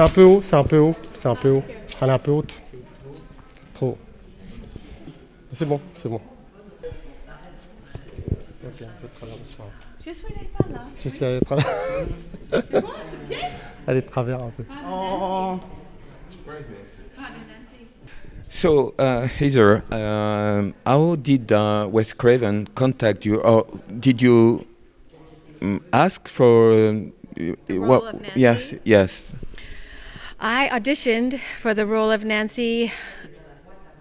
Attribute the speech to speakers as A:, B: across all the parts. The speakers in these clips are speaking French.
A: C'est un peu haut, c'est un peu haut, c'est un peu haut. Elle est un peu haute. Trop. C'est bon, c'est bon. Ok, un peu de travers, c'est pas grave.
B: Je suis pas là.
A: Si, elle est de travers.
B: C'est bon, c'est bien.
A: Elle est de travers un peu.
B: Oh.
C: So, Heather, how did Wes Craven contact you, or did you ask for
B: The role of Nancy?
C: Yes, yes.
B: I auditioned for the role of Nancy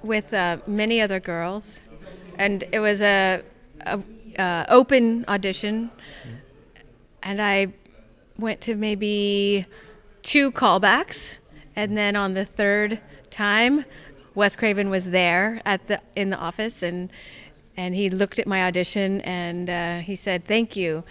B: with many other girls, and it was a open audition, and I went to maybe 2 callbacks, and then on the 3rd time, Wes Craven was there in the office, and he looked at my audition, and he said, "Thank you.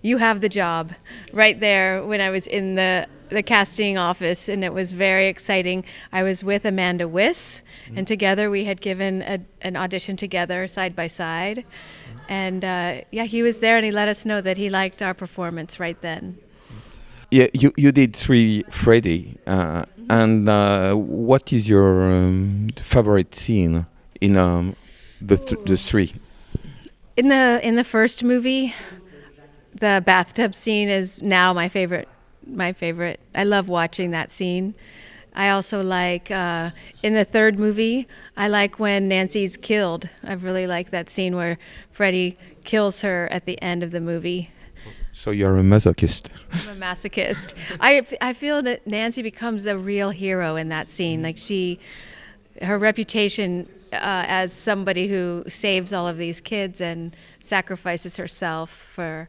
B: You have the job," right there when I was in the casting office, and it was very exciting. I was with Amanda Wyss, and together we had given an audition together, side by side. And he was there, and he let us know that he liked our performance right then.
C: Yeah, you did 3 Freddy, and what is your favorite scene in the 3?
B: In the first movie, the bathtub scene is now my favorite. I love watching that scene. I also like in the 3rd movie, I like when Nancy's killed. I really like that scene where Freddy kills her at the end of the movie.
C: So you're a masochist.
B: I'm a masochist. I feel that Nancy becomes a real hero in that scene. Like her reputation as somebody who saves all of these kids and sacrifices herself for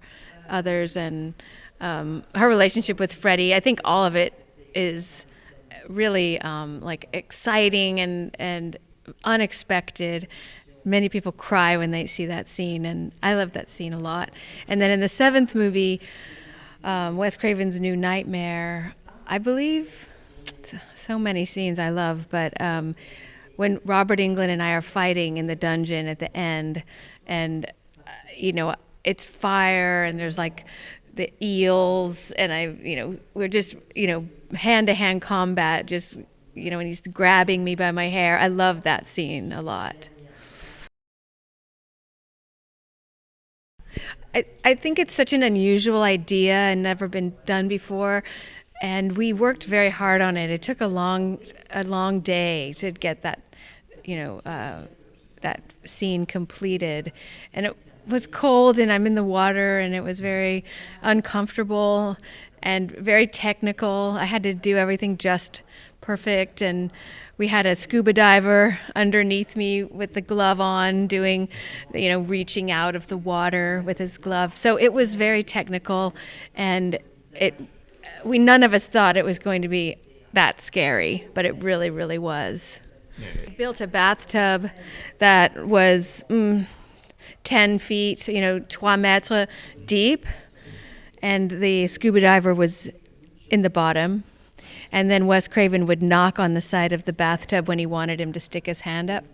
B: others, and her relationship with Freddy. I think all of it is really like exciting and unexpected. Many people cry when they see that scene, and I love that scene a lot. And then in the 7th movie, Wes Craven's New Nightmare, I believe, so many scenes I love, but when Robert Englund and I are fighting in the dungeon at the end, and it's fire, and there's like the eels, and we're just hand-to-hand combat, just and he's grabbing me by my hair. I love that scene a lot. I think it's such an unusual idea and never been done before, and we worked very hard on it. It took a long day to get that that scene completed, and it was cold, and I'm in the water, and it was very uncomfortable and very technical. I had to do everything just perfect, and we had a scuba diver underneath me with the glove on, doing, reaching out of the water with his glove. So it was very technical, and none of us thought it was going to be that scary, but it really, really was. I built a bathtub that was 10 feet, 3 metres deep, and the scuba diver was in the bottom. And then Wes Craven would knock on the side of the bathtub when he wanted him to stick his hand up.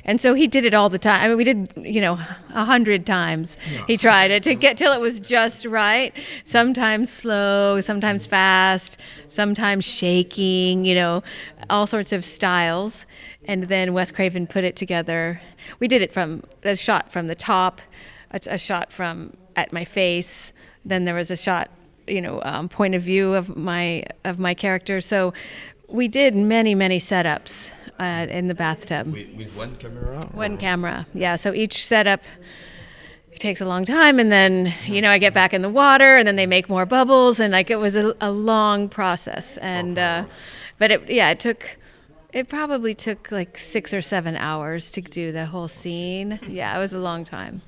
B: And so he did it all the time. I mean, we did, 100 times. He tried it to get till it was just right. Sometimes slow, sometimes fast, sometimes shaking, all sorts of styles. And then Wes Craven put it together. We did it from a shot from the top, a shot from at my face. Then there was a shot point of view of my character. So we did many setups in the bathtub.
C: With one camera?
B: One camera, yeah. So each setup takes a long time, and then I get back in the water, and then they make more bubbles, and it was a long process. And but it probably took like 6 or 7 hours to do the whole scene. Yeah, it was a long time.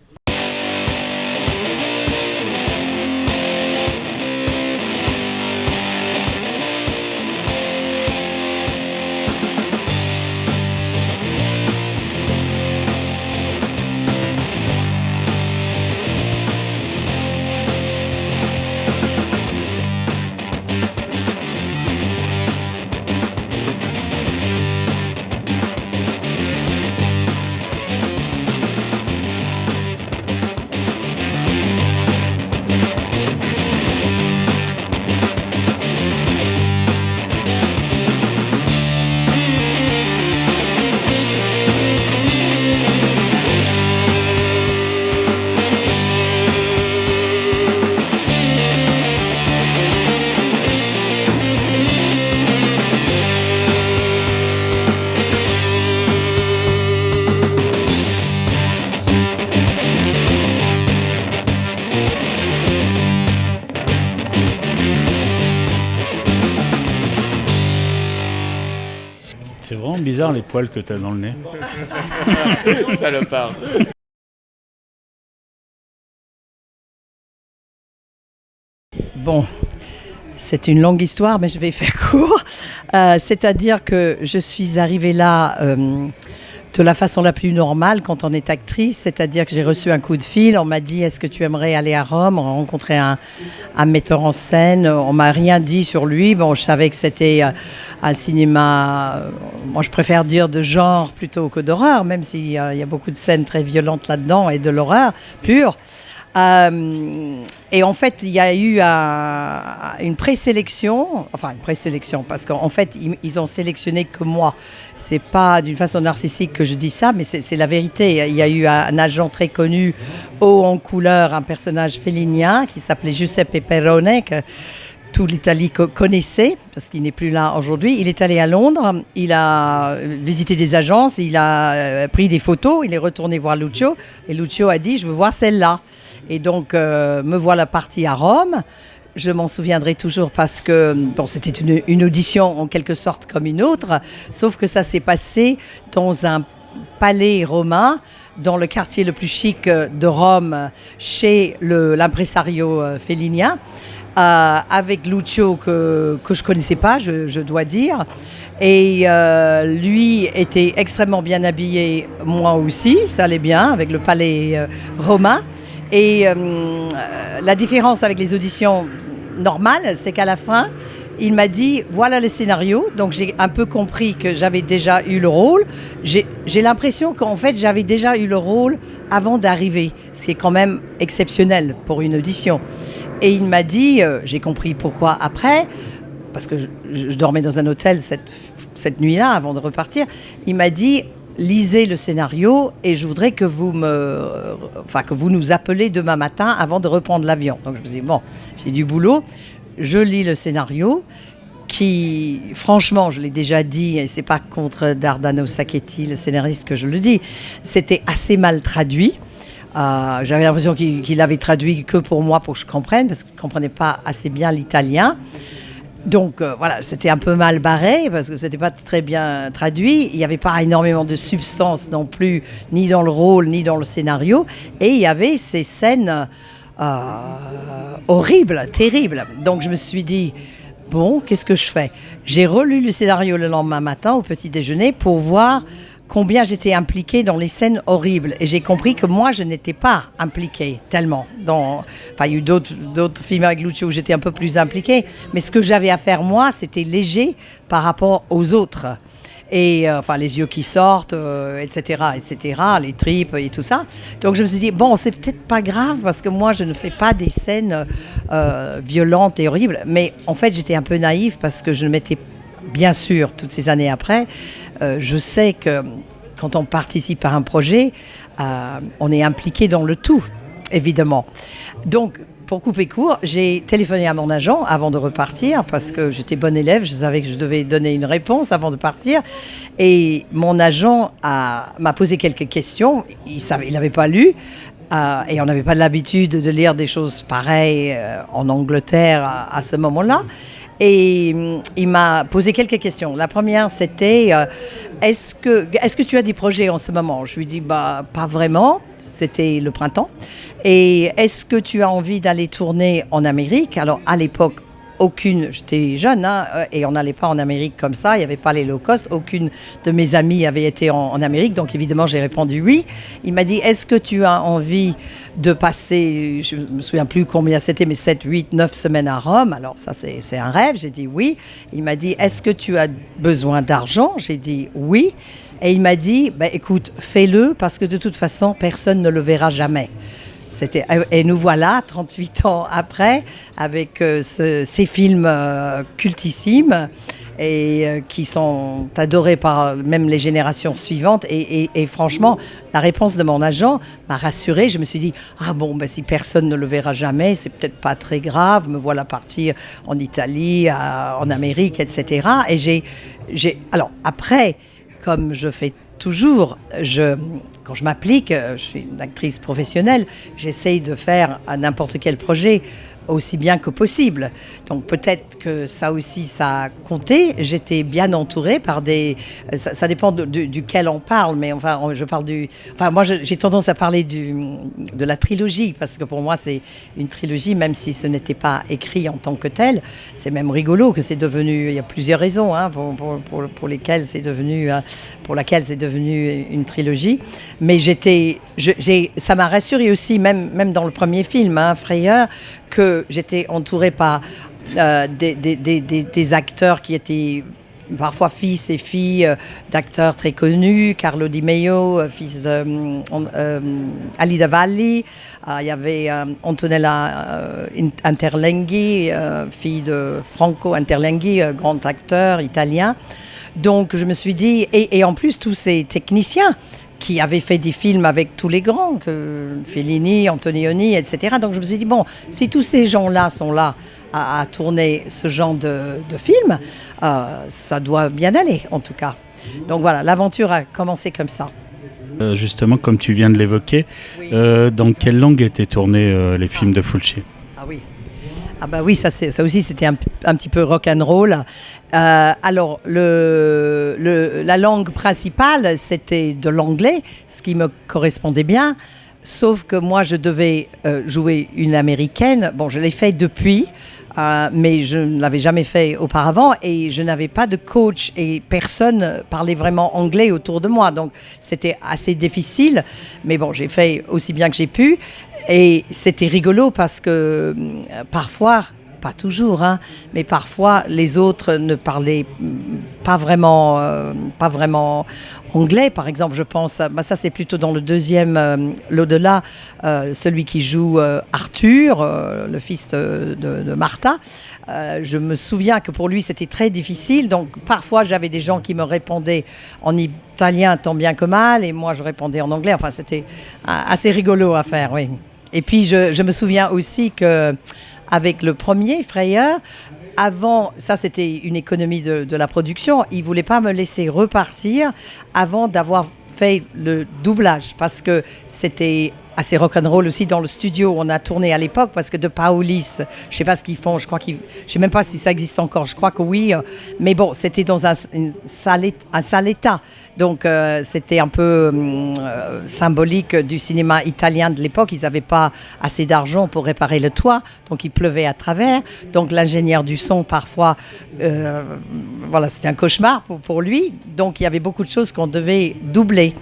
D: C'est vraiment bizarre les poils que t'as dans le nez.
C: Salopard.
E: Bon, c'est une longue histoire, mais je vais faire court. C'est-à-dire que je suis arrivée là de la façon la plus normale quand on est actrice. C'est-à-dire que j'ai reçu un coup de fil. On m'a dit, est-ce que tu aimerais aller à Rome? On a rencontré un metteur en scène. On m'a rien dit sur lui. Bon, je savais que c'était un cinéma, moi je préfère dire de genre plutôt que d'horreur, même s'il y a beaucoup de scènes très violentes là-dedans et de l'horreur pure. Et en fait, il y a eu une présélection, parce qu'en fait, ils ont sélectionné que moi. C'est pas d'une façon narcissique que je dis ça, mais c'est la vérité. Il y a eu un agent très connu, haut en couleur, un personnage félinien qui s'appelait Giuseppe Perrone, que toute l'Italie connaissait, parce qu'il n'est plus là aujourd'hui. Il est allé à Londres, il a visité des agences, il a pris des photos, il est retourné voir Lucio, et Lucio a dit, je veux voir celle-là. Et donc, me voilà partie à Rome. Je m'en souviendrai toujours parce que c'était une audition en quelque sorte comme une autre, sauf que ça s'est passé dans un palais romain, dans le quartier le plus chic de Rome, chez l'impresario félinien, avec Lucio que je ne connaissais pas, je dois dire. Et lui était extrêmement bien habillé, moi aussi, ça allait bien, avec le palais romain. Et la différence avec les auditions normales, c'est qu'à la fin, il m'a dit, voilà le scénario. Donc j'ai un peu compris que j'avais déjà eu le rôle. J'ai l'impression qu'en fait, j'avais déjà eu le rôle avant d'arriver, ce qui est quand même exceptionnel pour une audition. Et il m'a dit, j'ai compris pourquoi après, parce que je dormais dans un hôtel cette nuit-là avant de repartir, il m'a dit, lisez le scénario et je voudrais que vous nous appelez demain matin avant de reprendre l'avion. Donc je me suis dit, bon, j'ai du boulot, je lis le scénario qui, franchement, je l'ai déjà dit, et c'est pas contre Dardano Sacchetti, le scénariste, que je le dis, c'était assez mal traduit. J'avais l'impression qu'il avait traduit que pour moi, pour que je comprenne, parce que je ne comprenais pas assez bien l'italien. Donc voilà, c'était un peu mal barré parce que c'était pas très bien traduit. Il n'y avait pas énormément de substance non plus, ni dans le rôle, ni dans le scénario. Et il y avait ces scènes horribles, terribles. Donc je me suis dit, bon, qu'est-ce que je fais? J'ai relu le scénario le lendemain matin au petit déjeuner pour voir combien j'étais impliquée dans les scènes horribles. Et j'ai compris que moi, je n'étais pas impliquée tellement. Il y a eu d'autres films avec Lucio où j'étais un peu plus impliquée. Mais ce que j'avais à faire, moi, c'était léger par rapport aux autres. Et les yeux qui sortent, etc., les tripes et tout ça. Donc je me suis dit, bon, c'est peut-être pas grave parce que moi, je ne fais pas des scènes violentes et horribles. Mais en fait, j'étais un peu naïve parce que je m'étais, bien sûr, toutes ces années après, je sais que quand on participe à un projet, on est impliqué dans le tout, évidemment. Donc, pour couper court, j'ai téléphoné à mon agent avant de repartir parce que j'étais bonne élève, je savais que je devais donner une réponse avant de partir. Et mon agent m'a posé quelques questions, il n'avait pas lu. Et on n'avait pas l'habitude de lire des choses pareilles en Angleterre à ce moment-là. Et il m'a posé quelques questions. La première, c'était est-ce que tu as des projets en ce moment? Je lui ai dit pas vraiment. C'était le printemps. Et est-ce que tu as envie d'aller tourner en Amérique? Alors à l'époque, j'étais jeune et on n'allait pas en Amérique comme ça, il n'y avait pas les low cost, aucune de mes amies avait été en Amérique, donc évidemment j'ai répondu oui. Il m'a dit, est-ce que tu as envie de passer, je ne me souviens plus combien c'était, mais 7, 8, 9 semaines à Rome? Alors ça c'est un rêve, j'ai dit oui. Il m'a dit, est-ce que tu as besoin d'argent? J'ai dit oui. Et il m'a dit, écoute, fais-le parce que de toute façon personne ne le verra jamais. Et nous voilà, 38 ans après, avec ces films cultissimes et qui sont adorés par même les générations suivantes. Et franchement, la réponse de mon agent m'a rassurée. Je me suis dit, si personne ne le verra jamais, c'est peut-être pas très grave. Me voilà partir en Italie, en Amérique, etc. Et alors après, comme je fais toujours, quand je m'applique, je suis une actrice professionnelle, j'essaye de faire à n'importe quel projet aussi bien que possible. Donc peut-être que ça aussi, ça a compté. J'étais bien entourée par des... Ça dépend duquel on parle, mais enfin, je parle du... Enfin, moi, j'ai tendance à parler de la trilogie, parce que pour moi, c'est une trilogie, même si ce n'était pas écrit en tant que tel. C'est même rigolo que c'est devenu... Il y a plusieurs raisons hein, pour laquelle c'est devenu une trilogie. Mais ça m'a rassurée aussi, même dans le premier film, hein, Frayeur, que j'étais entourée par des acteurs qui étaient parfois fils et filles d'acteurs très connus. Carlo Di Meio, fils d'Alida Valli. Il y avait Antonella Interlenghi, fille de Franco Interlenghi, grand acteur italien. Donc je me suis dit, et en plus tous ces techniciens qui avaient fait des films avec tous les grands, que Fellini, Antonioni, etc. Donc je me suis dit, bon, si tous ces gens-là sont là à tourner ce genre de film, ça doit bien aller, en tout cas. Donc voilà, l'aventure a commencé comme ça.
D: Justement, comme tu viens de l'évoquer,
E: Oui.
D: dans quelle langue étaient tournés les films de Fulci?
E: Ah oui. Ah bah oui, ça aussi c'était un petit peu rock'n'roll. Alors la langue principale c'était de l'anglais, ce qui me correspondait bien. Sauf que moi je devais jouer une américaine. Bon, je l'ai fait depuis, mais je ne l'avais jamais fait auparavant et je n'avais pas de coach et personne parlait vraiment anglais autour de moi. Donc c'était assez difficile, mais bon, j'ai fait aussi bien que j'ai pu. Et c'était rigolo parce que parfois, pas toujours, hein, mais parfois les autres ne parlaient pas vraiment anglais. Par exemple, je pense, ça c'est plutôt dans le deuxième, l'au-delà, celui qui joue Arthur, le fils de Martha. Je me souviens que pour lui c'était très difficile. Donc parfois j'avais des gens qui me répondaient en italien tant bien que mal et moi je répondais en anglais. Enfin c'était assez rigolo à faire, oui. Et puis je me souviens aussi que avec le premier Frayeur, avant, ça c'était une économie de la production, ils ne voulaient pas me laisser repartir avant d'avoir fait le doublage parce que c'était assez rock'n'roll aussi dans le studio où on a tourné à l'époque parce que De Paolis, je sais pas ce qu'ils font, je sais même pas si ça existe encore, je crois que oui, mais bon, c'était dans un sale état, donc c'était un peu symbolique du cinéma italien de l'époque. Ils n'avaient pas assez d'argent pour réparer le toit, donc il pleuvait à travers, donc l'ingénieur du son parfois, voilà, c'était un cauchemar pour lui, donc il y avait beaucoup de choses qu'on devait doubler.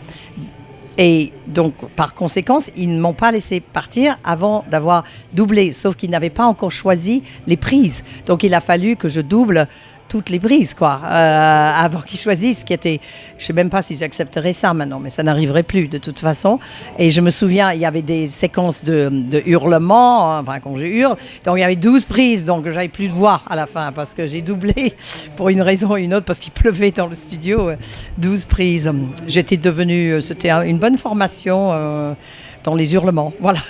E: Et donc, par conséquent, ils ne m'ont pas laissé partir avant d'avoir doublé, sauf qu'ils n'avaient pas encore choisi les prises. Donc, il a fallu que je double toutes les prises, quoi, avant qu'ils choisissent ce qui était... Je ne sais même pas s'ils accepteraient ça maintenant, mais ça n'arriverait plus de toute façon. Et je me souviens, il y avait des séquences de hurlements, enfin, quand je hurle. Donc, il y avait 12 prises, donc j'avais plus de voix à la fin, parce que j'ai doublé pour une raison ou une autre, parce qu'il pleuvait dans le studio, 12 prises. J'étais devenue... C'était une bonne formation dans les hurlements, voilà.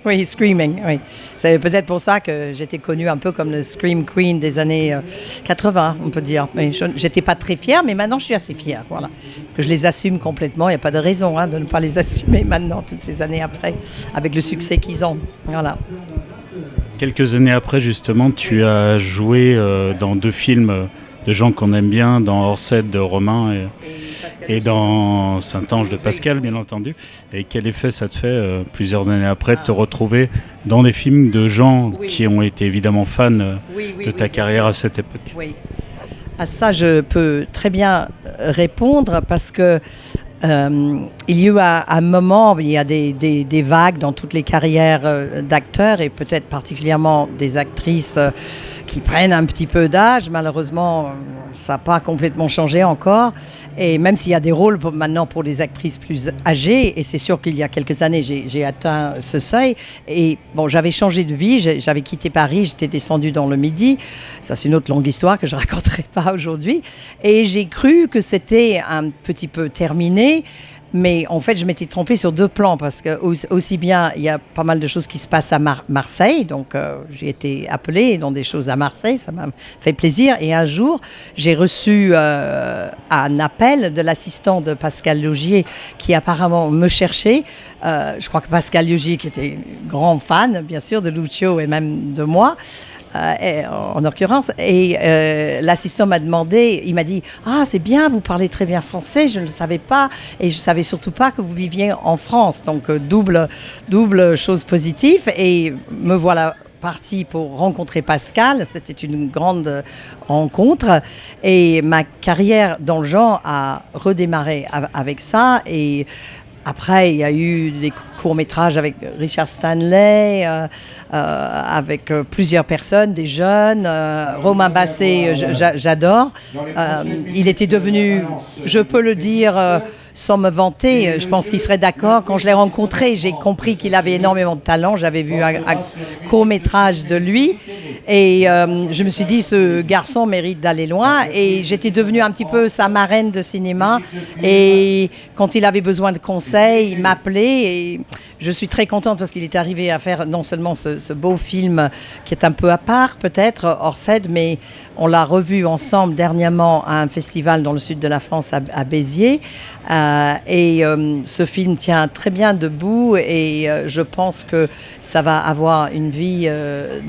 E: Oui, screaming, oui. C'est peut-être pour ça que j'étais connue un peu comme le Scream Queen des années 80, on peut dire. Mais j'étais pas très fière, mais maintenant je suis assez fière, voilà. Parce que je les assume complètement, il n'y a pas de raison de ne pas les assumer maintenant, toutes ces années après, avec le succès qu'ils ont, voilà.
D: Quelques années après, justement, tu as joué dans 2 films de gens qu'on aime bien, dans Orsed de Romain et dans Saint-Ange de Pascal, bien entendu. Et quel effet ça te fait, plusieurs années après, de te retrouver dans des films de gens qui ont été évidemment fans de ta carrière à cette époque?
E: Oui. À ça, je peux très bien répondre parce que il y a eu un moment, il y a des vagues dans toutes les carrières d'acteurs et peut-être particulièrement des actrices qui prennent un petit peu d'âge. Malheureusement, ça n'a pas complètement changé encore. Et même s'il y a des rôles maintenant pour les actrices plus âgées, et c'est sûr qu'il y a quelques années, j'ai atteint ce seuil. Et bon, j'avais changé de vie, j'avais quitté Paris, j'étais descendue dans le Midi. Ça, c'est une autre longue histoire que je ne raconterai pas aujourd'hui. Et j'ai cru que c'était un petit peu terminé. Mais en fait, je m'étais trompée sur 2 plans parce que aussi bien, il y a pas mal de choses qui se passent à Marseille. Donc, j'ai été appelée dans des choses à Marseille. Ça m'a fait plaisir. Et un jour, j'ai reçu un appel de l'assistant de Pascal Laugier qui apparemment me cherchait. Je crois que Pascal Laugier, qui était grand fan, bien sûr, de Lucio et même de moi, en occurrence. Et l'assistant m'a demandé, il m'a dit « Ah, c'est bien, vous parlez très bien français, je ne le savais pas. Et je ne savais surtout pas que vous viviez en France. » Donc, double chose positive. Et me voilà partie pour rencontrer Pascal. C'était une grande rencontre. Et ma carrière dans le genre a redémarré avec ça. Et après, il y a eu des courts-métrages avec Richard Stanley, avec plusieurs personnes, des jeunes. Romain Basset, j'adore. Il était devenu, je peux le dire sans me vanter, je pense qu'il serait d'accord. Quand je l'ai rencontré, j'ai compris qu'il avait énormément de talent. J'avais vu un court-métrage de lui. Et je me suis dit, ce garçon mérite d'aller loin. Et j'étais devenue un petit peu sa marraine de cinéma. Et quand il avait besoin de conseils, il m'appelait. Et je suis très contente parce qu'il est arrivé à faire non seulement ce beau film qui est un peu à part, peut-être, Orsed, mais on l'a revu ensemble dernièrement à un festival dans le sud de la France, à Béziers. Ce film tient très bien debout et je pense que ça va avoir une vie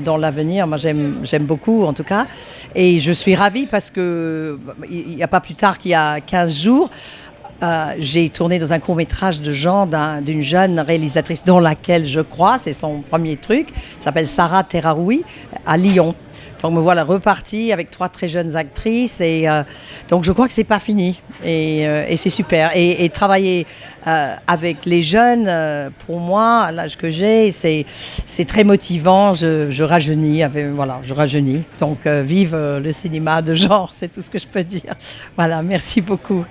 E: dans l'avenir. Moi, j'aime beaucoup, en tout cas. Et je suis ravie parce que il n'y a pas plus tard qu'il y a 15 jours, j'ai tourné dans un court-métrage de genre d'une jeune réalisatrice dans laquelle je crois, c'est son premier truc, s'appelle Sarah Terraroui, à Lyon. Donc me voilà repartie avec 3 très jeunes actrices et donc je crois que c'est pas fini et c'est super. Et travailler avec les jeunes, pour moi, à l'âge que j'ai, c'est très motivant. Je rajeunis, je rajeunis. Donc vive le cinéma de genre, c'est tout ce que je peux dire. Voilà, merci beaucoup.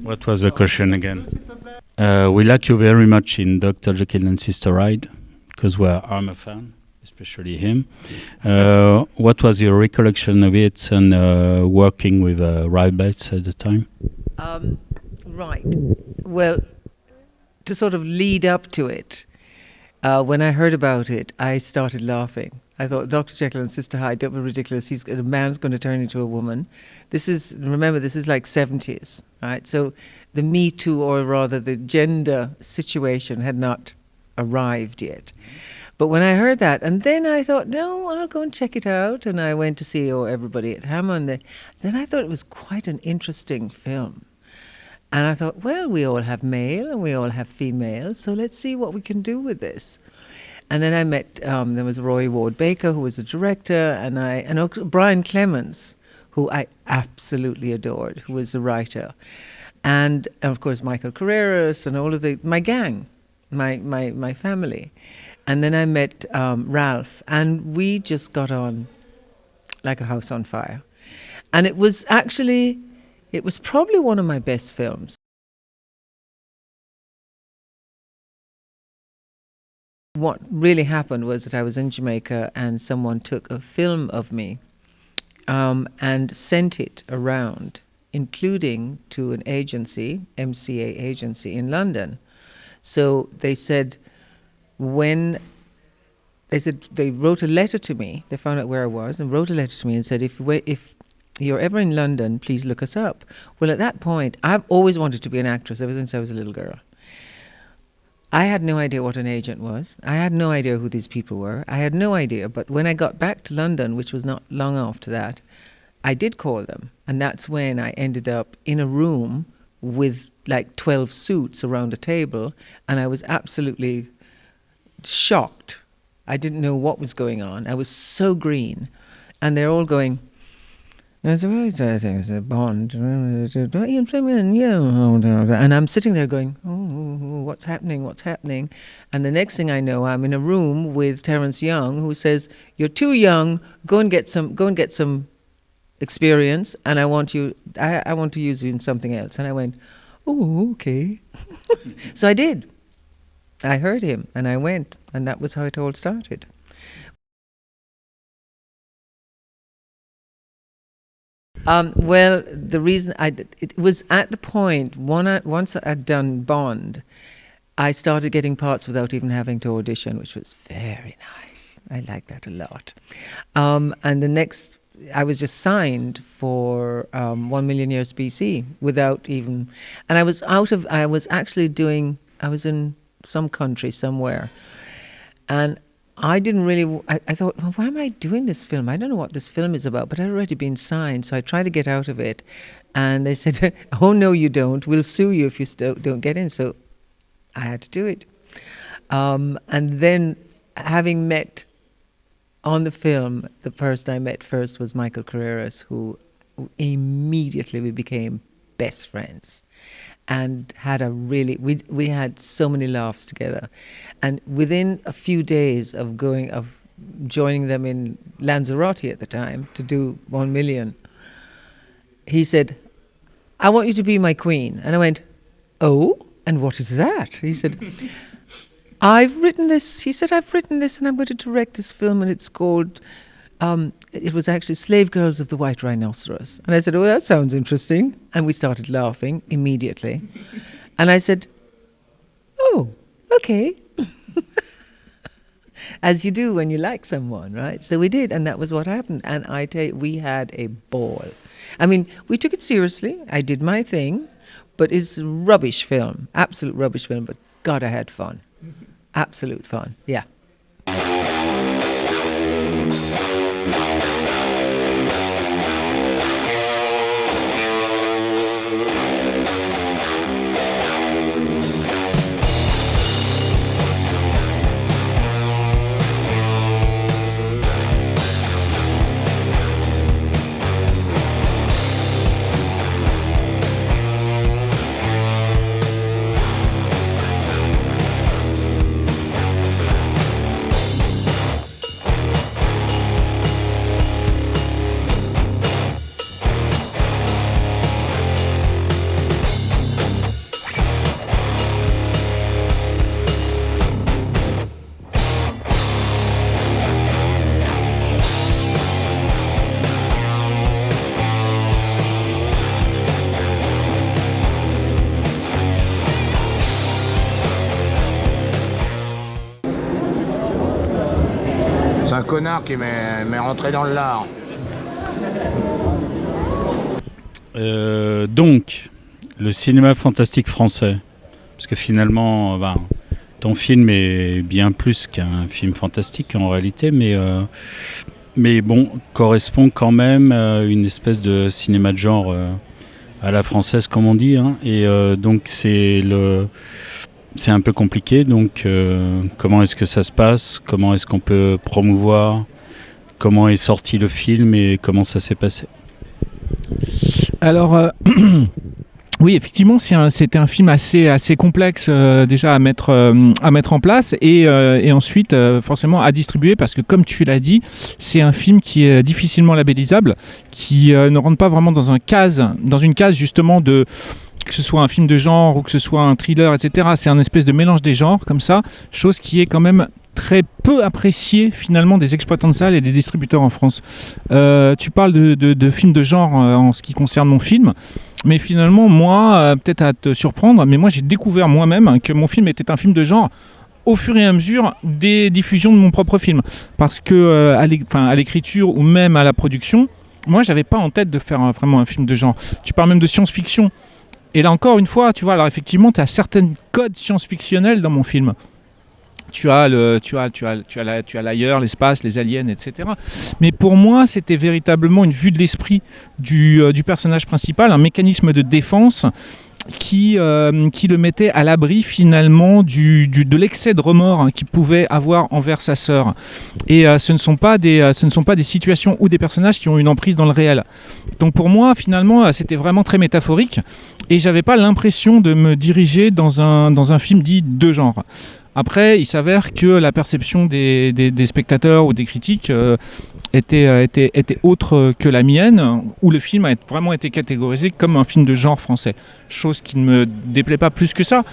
D: What was the question again? We like you very much in Dr. Jekyll and Sister Hyde because I'm a fan, especially him. What was your recollection of it and working with Ray Bates at the time?
F: Right. Well, to sort of lead up to it, when I heard about it, I started laughing. I thought, Dr. Jekyll and Sister Hyde, that was ridiculous. A man's going to turn into a woman. Remember, this is like 70s, right? So the Me Too, or rather the gender situation, had not arrived yet. But when I heard that, and then I thought, no, I'll go and check it out. And I went to see everybody at Hammond. Then I thought it was quite an interesting film. And I thought, well, we all have male and we all have female, so let's see what we can do with this. And then I met, there was Roy Ward Baker, who was the director, and Brian Clemens, who I absolutely adored, who was the writer. And of course, Michael Carreras and all of my gang, my family. And then I met Ralph, and we just got on like a house on fire. And it was probably one of my best films. What really happened was that I was in Jamaica and someone took a film of me and sent it around, including to an agency, MCA agency in London. So they said they wrote a letter to me. They found out where I was and wrote a letter to me and said, if you're ever in London, please look us up. Well, at that point, I've always wanted to be an actress ever since I was a little girl. I had no idea what an agent was. I had no idea who these people were. I had no idea. But when I got back to London, which was not long after that, I did call them. And that's when I ended up in a room with like 12 suits around a table. And I was absolutely shocked. I didn't know what was going on. I was so green. And they're all going, I said, well, I think it's a Bond. And I'm sitting there going, oh, what's happening? What's happening? And the next thing I know, I'm in a room with Terence Young, who says, you're too young. Go and get some experience. And I want to use you in something else. And I went, oh, okay. So I did. I heard him, and I went, and that was how it all started. Well, the reason it was at the point once I'd done Bond, I started getting parts without even having to audition, which was very nice. I like that a lot. And the next, I was just signed for 1 Million Years BC without even, and I was in some country somewhere, and I didn't really, I thought, well, why am I doing this film? I don't know what this film is about, but I'd already been signed, so I tried to get out of it. And they said, oh, no, you don't. We'll sue you if you don't get in. So I had to do it. And then having met on the film, the person I met first was Michael Carreras, who immediately we became best friends. And had we had so many laughs together, and within a few days of joining them in Lanzarote at the time to do 1 Million, he said, "I want you to be my queen," and I went, "Oh, and what is that?" He said, "I've written this." He said, "I've written this, and I'm going to direct this film, and it's called." It was actually Slave Girls of the White Rhinoceros. And I said, oh, that sounds interesting. And we started laughing immediately. And I said, oh, okay. As you do when you like someone, right? So we did, and that was what happened. And I tell you, we had a ball. I mean, we took it seriously. I did my thing. But it's a rubbish film, absolute rubbish film. But God, I had fun. Absolute fun, yeah.
G: C'est un connard qui m'est rentré dans le lard.
D: Donc, le cinéma fantastique français, parce que finalement, ton film est bien plus qu'un film fantastique en réalité, mais bon, correspond quand même à une espèce de cinéma de genre à la française, comme on dit, hein, et donc c'est un peu compliqué, donc comment est-ce que ça se passe? Comment est-ce qu'on peut promouvoir? Comment est sorti le film et comment ça s'est passé?
H: Alors, oui, effectivement, c'était un film assez complexe déjà à mettre en place et ensuite forcément à distribuer parce que, comme tu l'as dit, c'est un film qui est difficilement labellisable, qui ne rentre pas vraiment dans une case justement de... que ce soit un film de genre ou que ce soit un thriller, etc. C'est un espèce de mélange des genres comme ça, chose qui est quand même très peu apprécié finalement des exploitants de salles et des distributeurs en France. Tu parles de films de genre en ce qui concerne mon film, mais finalement moi, peut-être à te surprendre, mais moi j'ai découvert moi-même que mon film était un film de genre au fur et à mesure des diffusions de mon propre film, parce que à l'écriture ou même à la production, moi j'avais pas en tête de faire vraiment un film de genre. Tu parles même de science-fiction, et là encore une fois, tu vois, alors effectivement tu as certains codes science-fictionnels dans mon film. Tu as l'ailleurs, l'espace, les aliens, etc. Mais pour moi, c'était véritablement une vue de l'esprit du personnage principal, un mécanisme de défense qui le mettait à l'abri finalement de l'excès de remords qu'il pouvait avoir envers sa sœur. Et ce ne sont pas des situations ou des personnages qui ont une emprise dans le réel. Donc pour moi, finalement, c'était vraiment très métaphorique et j'avais pas l'impression de me diriger dans un film dit de genre. Après, il s'avère que la perception des spectateurs ou des critiques était autre que la mienne, où le film a vraiment été catégorisé comme un film de genre français. Chose qui ne me déplaît pas plus que ça.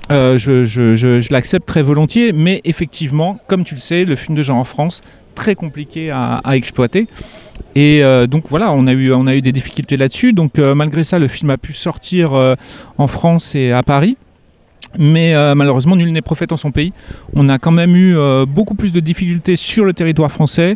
H: Je l'accepte très volontiers, mais effectivement, comme tu le sais, le film de genre en France, très compliqué à exploiter. Et donc voilà, on a eu des difficultés là-dessus. Donc malgré ça, le film a pu sortir en France et à Paris. Mais malheureusement, nul n'est prophète en son pays. On a quand même eu beaucoup plus de difficultés sur le territoire français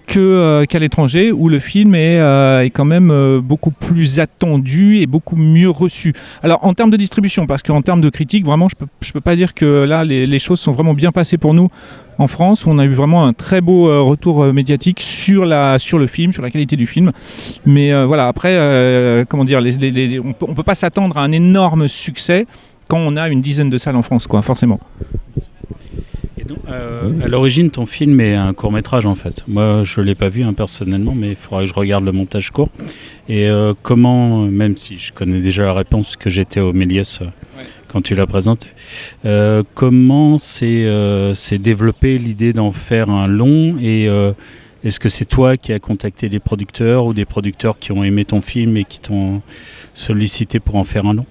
H: qu'à l'étranger, où le film est quand même beaucoup plus attendu et beaucoup mieux reçu. Alors en termes de distribution, parce qu'en termes de critique, vraiment, je peux pas dire que là, les choses sont vraiment bien passées pour nous en France, où on a eu vraiment un très beau retour médiatique sur le film, sur la qualité du film. Mais voilà, après, comment dire, on peut pas s'attendre à un énorme succès quand on a une dizaine de salles en France, quoi, forcément.
D: Et donc, à l'origine, ton film est un court-métrage, en fait. Moi, je ne l'ai pas vu personnellement, mais il faudra que je regarde le montage court. Et comment, même si je connais déjà la réponse, que j'étais au Méliès quand tu l'as présenté, comment s'est développée l'idée d'en faire un long et est-ce que c'est toi qui as contacté des producteurs ou des producteurs qui ont aimé ton film et qui t'ont sollicité pour en faire un long ?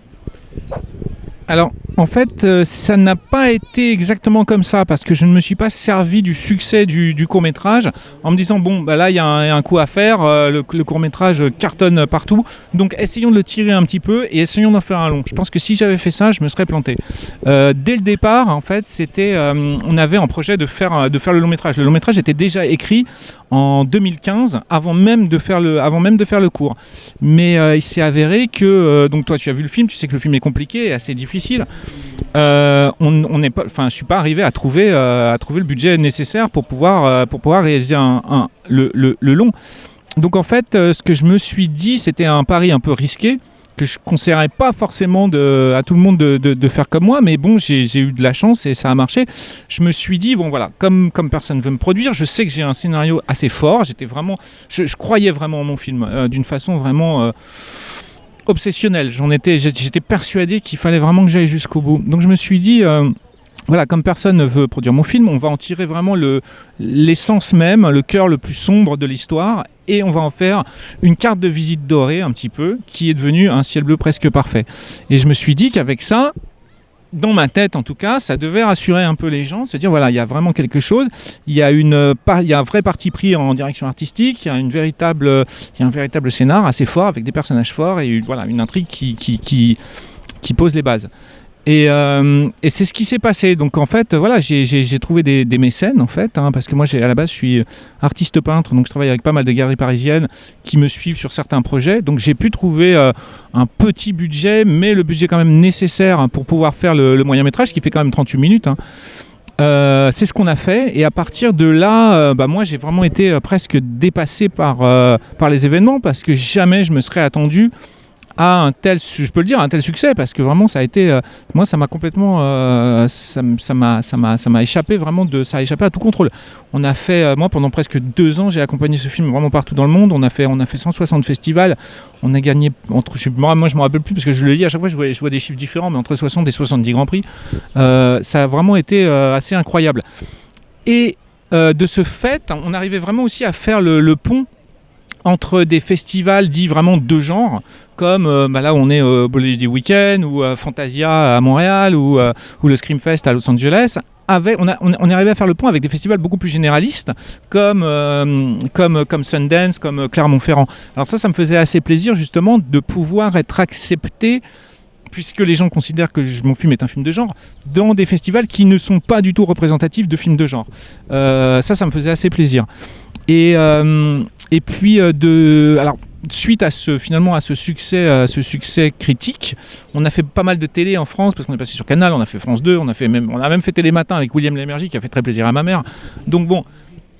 H: Alors, en fait, ça n'a pas été exactement comme ça, parce que je ne me suis pas servi du succès du court-métrage en me disant, bon, bah là, il y a un coup à faire, le court-métrage cartonne partout, donc essayons de le tirer un petit peu et essayons d'en faire un long. Je pense que si j'avais fait ça, je me serais planté. Dès le départ, en fait, on avait en projet de faire le long-métrage. Le long-métrage était déjà écrit en 2015, avant même de faire le court. Mais il s'est avéré que, donc toi tu as vu le film, tu sais que le film est compliqué et assez difficile. Je suis pas arrivé à trouver le budget nécessaire pour pouvoir réaliser le long. Donc en fait, ce que je me suis dit, c'était un pari un peu risqué, que je ne conseillerais pas forcément à tout le monde de faire comme moi, mais bon, j'ai eu de la chance et ça a marché. Je me suis dit, bon voilà, comme personne ne veut me produire, je sais que j'ai un scénario assez fort, je croyais vraiment en mon film, d'une façon vraiment obsessionnelle. J'étais persuadé qu'il fallait vraiment que j'aille jusqu'au bout. Donc je me suis dit... Voilà, comme personne ne veut produire mon film, on va en tirer vraiment l'essence même, le cœur le plus sombre de l'histoire, et on va en faire une carte de visite dorée un petit peu, qui est devenue un ciel bleu presque parfait. Et je me suis dit qu'avec ça, dans ma tête en tout cas, ça devait rassurer un peu les gens, se dire voilà, il y a vraiment quelque chose, il y a un vrai parti pris en direction artistique, il y a un véritable scénar assez fort, avec des personnages forts, et voilà, une intrigue qui pose les bases. Et c'est ce qui s'est passé. Donc en fait, voilà, j'ai trouvé des mécènes en fait, parce que moi à la base je suis artiste peintre, donc je travaille avec pas mal de galeries parisiennes qui me suivent sur certains projets. Donc j'ai pu trouver un petit budget, mais le budget quand même nécessaire pour pouvoir faire le moyen métrage, qui fait quand même 38 minutes. C'est ce qu'on a fait, et à partir de là, moi j'ai vraiment été presque dépassé par les événements, parce que jamais je me serais attendu à un tel succès, parce que vraiment ça a été, moi ça m'a complètement, ça m'a échappé vraiment, ça a échappé à tout contrôle. On a fait, moi pendant presque 2 ans, j'ai accompagné ce film vraiment partout dans le monde. On a fait 160 festivals, on a gagné moi je me rappelle plus parce que je le dis à chaque fois, je vois des chiffres différents, mais entre 60 et 70 grands prix. Ça a vraiment été assez incroyable. Et de ce fait, on arrivait vraiment aussi à faire le pont entre des festivals dits vraiment de genre, comme là où on est au Bollywood Weekend ou Fantasia à Montréal ou le Screamfest à Los Angeles. On est arrivé à faire le point avec des festivals beaucoup plus généralistes comme Sundance, comme Clermont-Ferrand. Alors ça me faisait assez plaisir justement de pouvoir être accepté, puisque les gens considèrent que mon film est un film de genre, dans des festivals qui ne sont pas du tout représentatifs de films de genre. Ça me faisait assez plaisir. Et puis, alors, suite à ce succès critique, on a fait pas mal de télé en France, parce qu'on est passé sur Canal, on a fait France 2, on a même fait Télématin avec William Lémergie, qui a fait très plaisir à ma mère. Donc bon,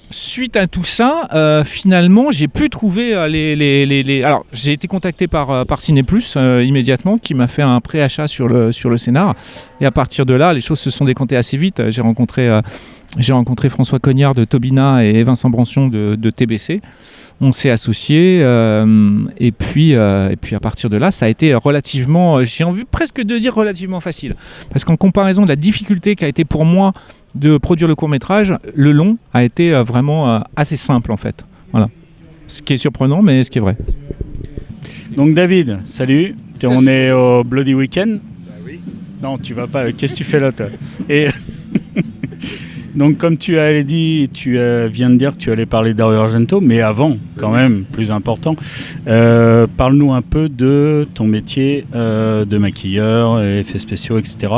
H: suite à tout ça, finalement, j'ai pu trouver Alors, j'ai été contacté par Ciné Plus immédiatement, qui m'a fait un préachat sur le scénar. Et à partir de là, les choses se sont décantées assez vite. J'ai rencontré François Cognard de Tobina et Vincent Brancion de TBC. On s'est associés et puis à partir de là, ça a été relativement, j'ai envie presque de dire relativement facile. Parce qu'en comparaison de la difficulté qu'a été pour moi de produire le court-métrage, le long a été vraiment assez simple en fait. Voilà. Ce qui est surprenant, mais ce qui est vrai.
D: Donc David, salut. On est au Bloody Weekend. Oui. Non, tu vas pas. Qu'est-ce que tu fais là, toi? Et donc, comme tu viens de dire que tu allais parler d'Dario Argento, mais avant, quand même, plus important, parle-nous un peu de ton métier de maquilleur, effets spéciaux, etc.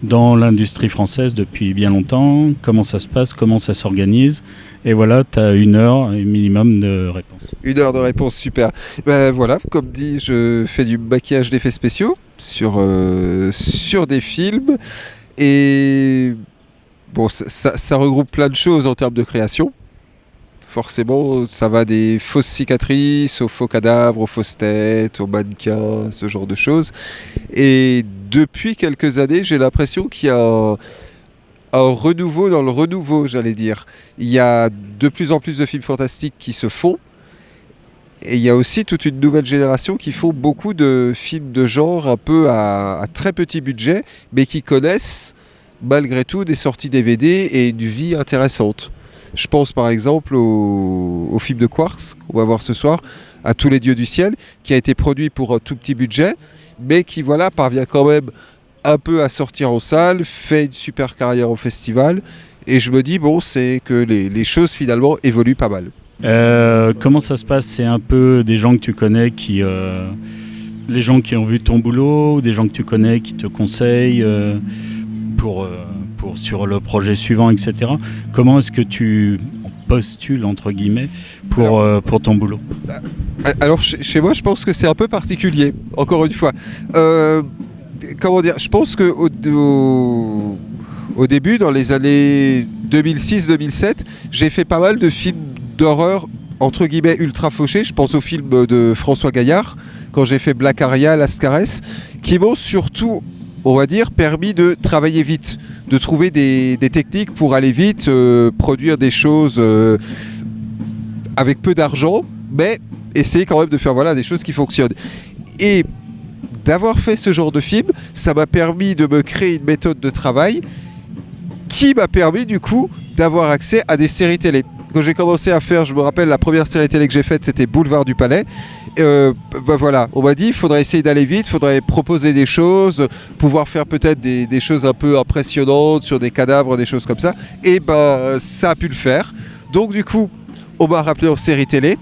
D: dans l'industrie française depuis bien longtemps. Comment ça se passe, comment ça s'organise? Et voilà, tu as 1 heure minimum de réponse.
I: 1 heure de réponse, super. Ben voilà, comme dit, je fais du maquillage d'effets spéciaux sur des films. Et bon, ça regroupe plein de choses en termes de création. Forcément, ça va des fausses cicatrices, aux faux cadavres, aux fausses têtes, aux mannequins, ce genre de choses. Et depuis quelques années, j'ai l'impression qu'il y a un renouveau dans le renouveau, j'allais dire. Il y a de plus en plus de films fantastiques qui se font. Et il y a aussi toute une nouvelle génération qui font beaucoup de films de genre un peu à très petit budget, mais qui connaissent malgré tout des sorties DVD et une vie intéressante. Je pense par exemple au film de Quartz, qu'on va voir ce soir, à Tous les dieux du ciel, qui a été produit pour un tout petit budget, mais qui parvient quand même un peu à sortir en salle, fait une super carrière au festival, et je me dis, c'est que les choses finalement évoluent pas mal.
D: Comment ça se passe? C'est un peu des gens que tu connais les gens qui ont vu ton boulot, ou des gens que tu connais qui te conseillent sur le projet suivant, etc. Comment est-ce que tu postules, entre guillemets, pour ton boulot?
I: Alors, chez moi, je pense que c'est un peu particulier, encore une fois. Comment dire? Je pense qu'au début, dans les années 2006-2007, j'ai fait pas mal de films d'horreur, entre guillemets, ultra fauchés. Je pense au film de François Gaillard, quand j'ai fait Black Aria, Lascares, qui m'ont surtout, on va dire, permis de travailler vite, de trouver des techniques pour aller vite, produire des choses avec peu d'argent, mais essayer quand même de faire des choses qui fonctionnent. Et d'avoir fait ce genre de film, ça m'a permis de me créer une méthode de travail qui m'a permis du coup d'avoir accès à des séries télé. Quand j'ai commencé à faire, je me rappelle, la première série télé que j'ai faite, c'était Boulevard du Palais. On m'a dit, il faudrait essayer d'aller vite, il faudrait proposer des choses, pouvoir faire peut-être des choses un peu impressionnantes sur des cadavres, des choses comme ça. Et ça a pu le faire. Donc du coup, on m'a rappelé en série télé.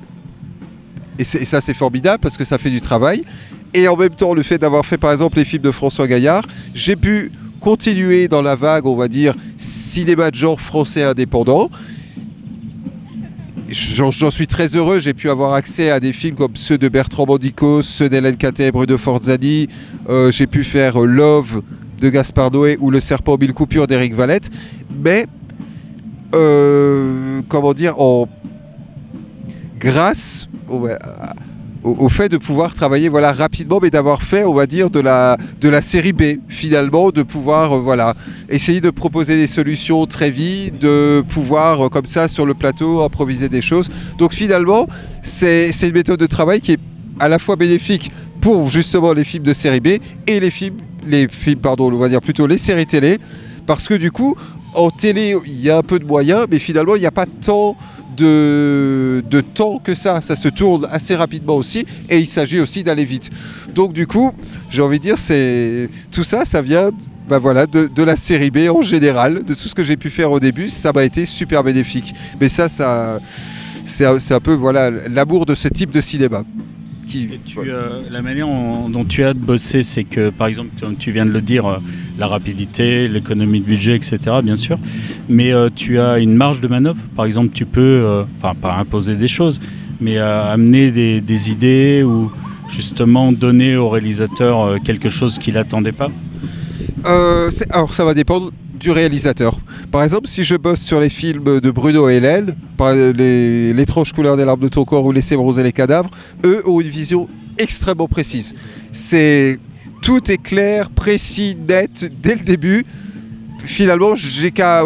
I: Et ça, c'est formidable parce que ça fait du travail. Et en même temps, le fait d'avoir fait par exemple les films de François Gaillard, j'ai pu continuer dans la vague, on va dire, cinéma de genre français indépendant. J'en suis très heureux, j'ai pu avoir accès à des films comme ceux de Bertrand Mandico, ceux d'Hélène Catet et Bruno Forzani. J'ai pu faire Love de Gaspard Noé ou Le serpent aux 1000 coupures d'Éric Valette. Mais, grâce au fait de pouvoir travailler rapidement, mais d'avoir fait, on va dire, de la série B, finalement, de pouvoir essayer de proposer des solutions très vite, de pouvoir, comme ça, sur le plateau, improviser des choses. Donc finalement, c'est une méthode de travail qui est à la fois bénéfique pour, justement, les films de série B et les séries télé, parce que du coup, En télé, il y a un peu de moyens, mais finalement, il n'y a pas tant de temps que ça. Ça se tourne assez rapidement aussi, et il s'agit aussi d'aller vite. Donc du coup, j'ai envie de dire, tout ça, ça vient de la série B en général, de tout ce que j'ai pu faire au début. Ça m'a été super bénéfique. Mais ça c'est un peu l'amour de ce type de cinéma.
D: La manière dont tu as de bosser, c'est que, par exemple, comme tu viens de le dire, la rapidité, l'économie de budget, etc., bien sûr, mais tu as une marge de manœuvre. Par exemple, tu peux, pas imposer des choses, mais amener des idées ou justement donner au réalisateur quelque chose qu'il n'attendait pas.
I: Alors ça va dépendre du réalisateur. Par exemple, si je bosse sur les films de Bruno et Hélène, L'étrange couleur des larmes de ton corps ou Laisser bronzer les cadavres, eux ont une vision extrêmement précise. Tout est clair, précis, net dès le début. Finalement, j'ai qu'à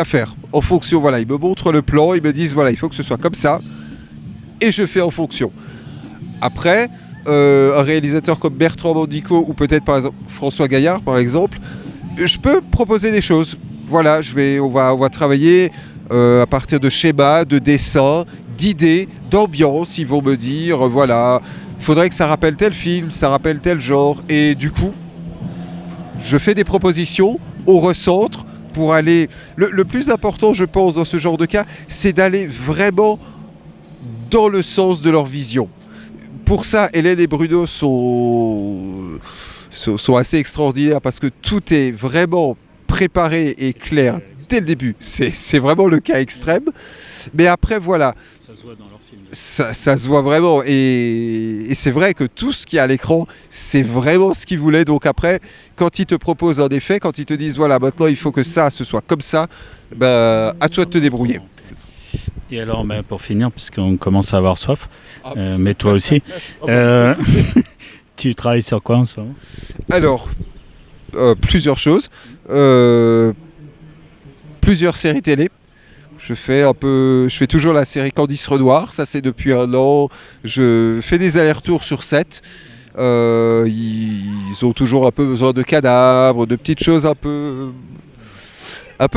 I: faire. En fonction, ils me montrent le plan, ils me disent il faut que ce soit comme ça, et je fais en fonction. Après, un réalisateur comme Bertrand Mandico ou peut-être par exemple François Gaillard, par exemple, je peux proposer des choses. On va travailler à partir de schémas, de dessins, d'idées, d'ambiance. Ils vont me dire, il faudrait que ça rappelle tel film, ça rappelle tel genre. Et du coup, je fais des propositions au recentre pour aller... Le plus important, je pense, dans ce genre de cas, c'est d'aller vraiment dans le sens de leur vision. Pour ça, Hélène et Bruno sont assez extraordinaires parce que tout est vraiment préparé et clair dès le début. C'est vraiment le cas extrême. Mais après,
D: Ça se voit dans leur film.
I: Ça se voit vraiment. Et c'est vrai que tout ce qu'il y a à l'écran, c'est vraiment ce qu'ils voulaient. Donc après, quand ils te proposent un effet, quand ils te disent, maintenant il faut que ça, ce soit comme ça, à toi de te débrouiller.
D: Et alors, pour finir, puisqu'on commence à avoir soif, mais toi aussi, tu travailles sur quoi en ce moment ?
I: Alors, plusieurs choses. Plusieurs séries télé. Je fais toujours la série Candice Renoir, ça c'est depuis 1 an. Je fais des allers-retours sur 7. Ils ont toujours un peu besoin de cadavres, de petites choses un peu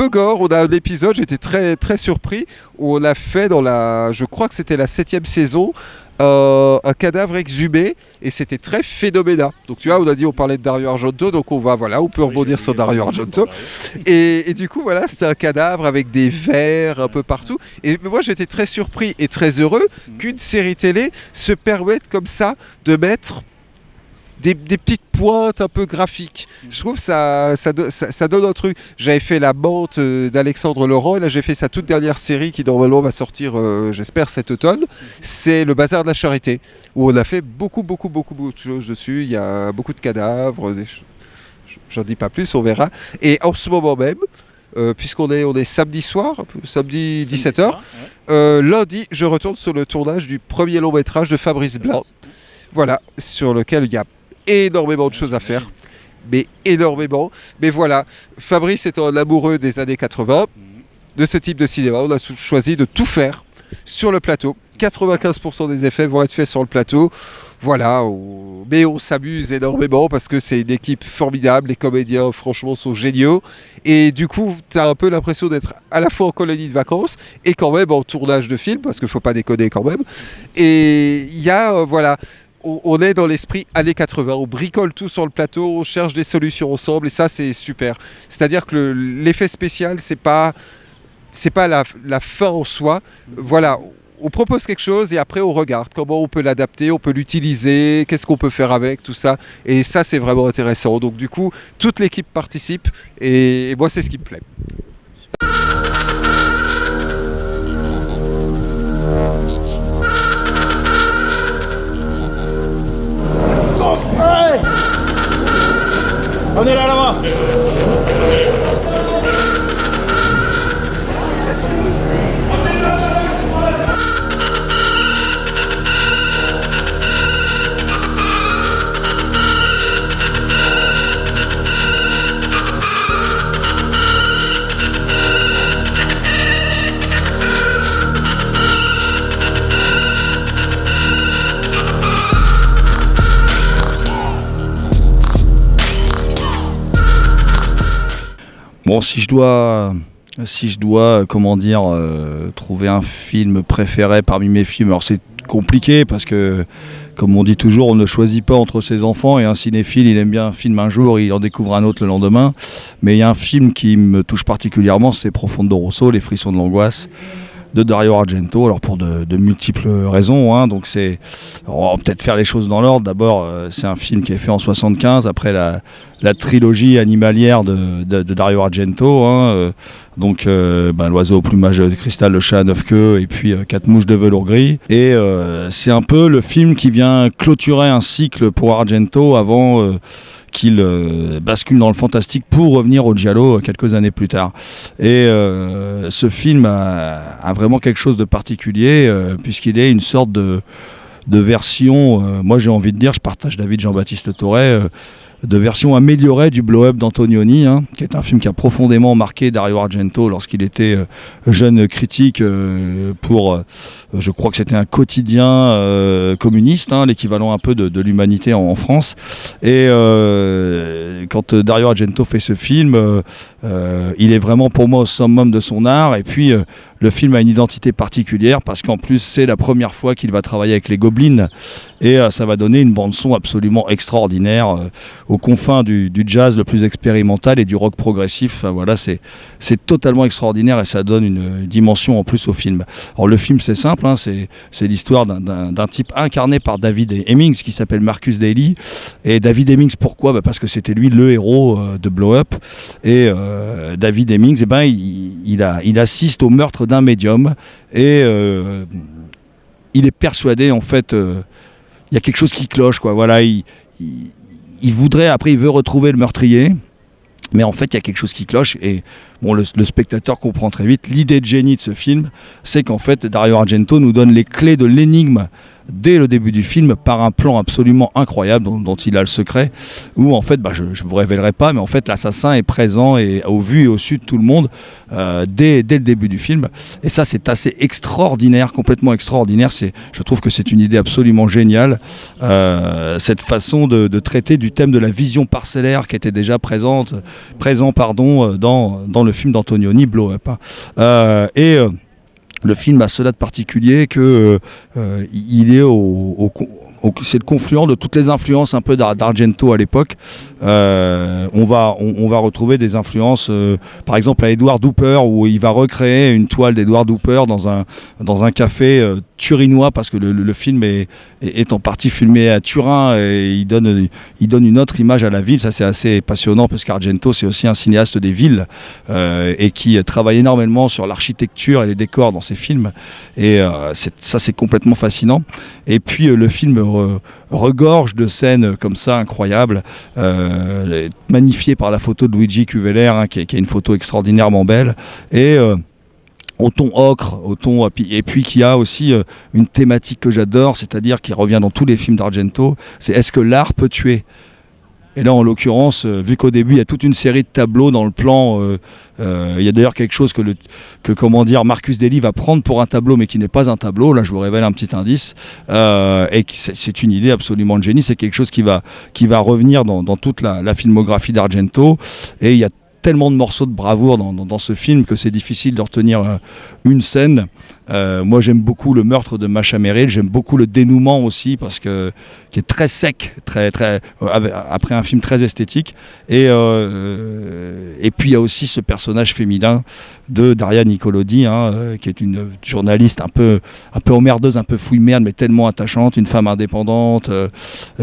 I: gore. On a un épisode, j'étais très, très surpris, où on a fait je crois que c'était la 7e saison, un cadavre exhumé, et c'était très phénoménal. Donc tu vois, on parlait de Dario Argento, donc on peut rebondir sur Dario Argento. Et du coup, c'était un cadavre avec des vers un peu partout. Et moi, j'étais très surpris et très heureux qu'une série télé se permette comme ça de mettre des petites pointes un peu graphiques. Je trouve que ça donne un truc. J'avais fait La Menthe d'Alexandre Laurent, et là j'ai fait sa toute dernière série qui normalement va sortir, j'espère, cet automne. C'est Le Bazar de la Charité, où on a fait beaucoup de choses dessus. Il y a beaucoup de cadavres, j'en dis pas plus, on verra. Et en ce moment même, puisqu'on est samedi soir, samedi 17h, lundi, je retourne sur le tournage du premier long métrage de Fabrice Blanc. Sur lequel il y a énormément de choses à faire, mais énormément. Mais Fabrice étant un amoureux des années 80, de ce type de cinéma, on a choisi de tout faire sur le plateau. 95% des effets vont être faits sur le plateau. Mais on s'amuse énormément parce que c'est une équipe formidable, les comédiens franchement sont géniaux, et du coup tu as un peu l'impression d'être à la fois en colonie de vacances et quand même en tournage de film, parce qu'il ne faut pas déconner quand même. Et il y a on est dans l'esprit années 80, on bricole tout sur le plateau, on cherche des solutions ensemble, et ça c'est super. C'est-à-dire que l'effet spécial, c'est pas la fin en soi. On propose quelque chose et après on regarde comment on peut l'adapter, on peut l'utiliser, qu'est-ce qu'on peut faire avec, tout ça. Et ça c'est vraiment intéressant. Donc du coup, toute l'équipe participe, et moi c'est ce qui me plaît.
J: On est là-bas. Bon, si je dois, comment dire, trouver un film préféré parmi mes films, alors c'est compliqué parce que, comme on dit toujours, on ne choisit pas entre ses enfants et un cinéphile, il aime bien un film un jour, il en découvre un autre le lendemain. Mais il y a un film qui me touche particulièrement, c'est Profondo Rosso, Les frissons de l'angoisse, de Dario Argento, alors pour de multiples raisons, hein. Donc on va peut-être faire les choses dans l'ordre. D'abord, c'est un film qui est fait en 75, après la trilogie animalière de Dario Argento, hein. Donc l'oiseau au plumage de cristal, le chat à 9 queues et puis 4 mouches de velours gris. Et c'est un peu le film qui vient clôturer un cycle pour Argento avant qu'il bascule dans le fantastique pour revenir au giallo quelques années plus tard. Et ce film a vraiment quelque chose de particulier puisqu'il est une sorte de version, moi j'ai envie de dire, je partage David Jean-Baptiste Torre, de version améliorée du Blow-Up d'Antonioni, hein, qui est un film qui a profondément marqué Dario Argento lorsqu'il était jeune critique pour, je crois que c'était un quotidien communiste, hein, l'équivalent un peu de l'Humanité en France. Et quand Dario Argento fait ce film, il est vraiment pour moi au summum de son art. Et puis le film a une identité particulière parce qu'en plus c'est la première fois qu'il va travailler avec les Gobelins et ça va donner une bande-son absolument extraordinaire aux confins du jazz le plus expérimental et du rock progressif. Enfin, voilà, c'est totalement extraordinaire et ça donne une dimension en plus au film. Alors le film c'est simple, hein, c'est l'histoire d'un type incarné par David Hemmings qui s'appelle Marcus Daly. Et David Hemmings, pourquoi ? Parce que c'était lui le héros de Blow Up. Et David Hemmings, il assiste au meurtre d'un médium et il est persuadé, en fait, il y a quelque chose qui cloche, quoi. Voilà, il voudrait, après il veut retrouver le meurtrier, mais en fait il y a quelque chose qui cloche. Et bon, le spectateur comprend très vite. L'idée de génie de ce film, c'est qu'en fait Dario Argento nous donne les clés de l'énigme dès le début du film par un plan absolument incroyable dont il a le secret, où en fait, je ne vous révélerai pas, mais en fait l'assassin est présent et au vu et au su de tout le monde dès le début du film. Et ça c'est assez extraordinaire, complètement extraordinaire. Je trouve que c'est une idée absolument géniale, cette façon de traiter du thème de la vision parcellaire qui était déjà présent dans le film d'Antonioni, Blow Up. Le film a cela de particulier que il est c'est le confluent de toutes les influences un peu d'Argento à l'époque. On va retrouver des influences, par exemple à Edward Hooper, où il va recréer une toile d'Edward Hooper dans un café turinois, parce que le film est en partie filmé à Turin et il donne une autre image à la ville. Ça c'est assez passionnant parce qu'Argento c'est aussi un cinéaste des villes et qui travaille énormément sur l'architecture et les décors dans ses films. Et ça c'est complètement fascinant. Et puis le film regorge de scènes comme ça incroyables, magnifiées par la photo de Luigi Cuveller, hein, qui est une photo extraordinairement belle, et au ton ocre, et puis qui a aussi une thématique que j'adore, c'est-à-dire qui revient dans tous les films d'Argento, c'est est-ce que l'art peut tuer ? Et là, en l'occurrence, vu qu'au début, il y a toute une série de tableaux dans le plan, il y a d'ailleurs quelque chose que Marcus Daly va prendre pour un tableau, mais qui n'est pas un tableau. Là, je vous révèle un petit indice. Et c'est une idée absolument de génie. C'est quelque chose qui va revenir dans toute la filmographie d'Argento. Et il y a tellement de morceaux de bravoure dans ce film que c'est difficile de retenir une scène. Moi j'aime beaucoup le meurtre de Masha Merrill, j'aime beaucoup le dénouement aussi parce qui est très sec, après un film très esthétique. Et puis il y a aussi ce personnage féminin de Daria Nicolodi, hein, qui est une journaliste un peu emmerdeuse, un peu fouille-merde, mais tellement attachante, une femme indépendante,